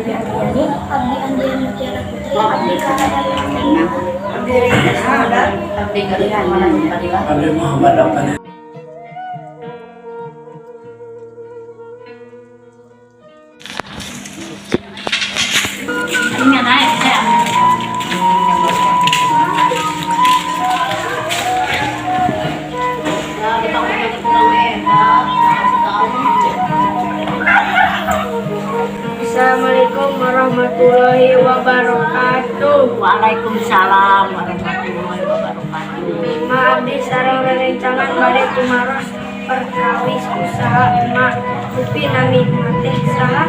Dewi Andriani, Abdi Andian Mutiara Putri, Abdi Kahadap Pratama, Abdi Reza Sahadat, Abdi Muhammad Fadilah, Abdi Muhammad Fadilah. Ini yang naik saya. Assalamualaikum warahmatullahi wabarakatuh. Waalaikumsalam warahmatullahi wabarakatuh. Abdi sareng rerencangan bade tumaros perkawis usaha emak Upi nami teh saha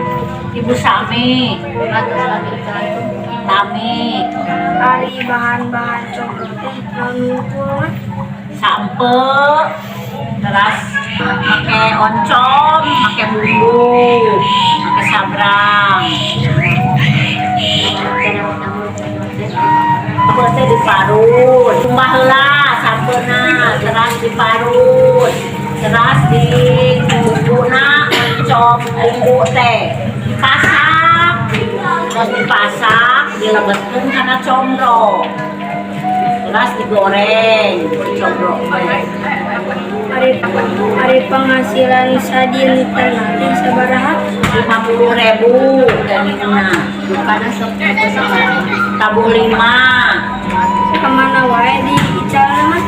Ibu Sami, Tami, ari bahan-bahan cokro teh nangkul sampe, terus pakai oncom, pakai bumbu, pakai sabrang. Berarti diparut, tumbah lah sampena, terus diparut, terus di bumbuna oncom, bumbu teh, dipasak, terus dipasak, dilebetkan karena combro, terus digoreng, combro. Ari penghasilan sadinten teh sabaraha? 50.000 dan minumna. Tabung 5 Kemana wae di Icalna mah?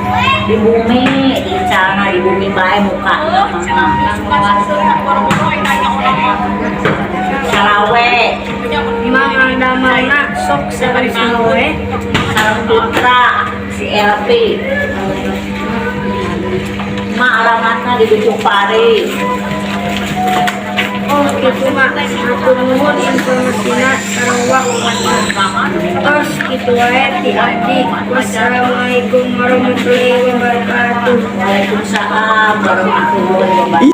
di bumi, di Icalna, di bumi bae muka. Salawe, Mang Aldamana sok sareng sawe. Sarang Putra, si Elvi. Ma alamatnya di Bujung Pari. Oh gitu mak, atur nuhun informasinya sareng waktu. Tos kitu wae ti abdi. Wassalamualaikum warahmatullahi wabarakatuh. Waalaikumsalam warahmatullahi wabarakatuh.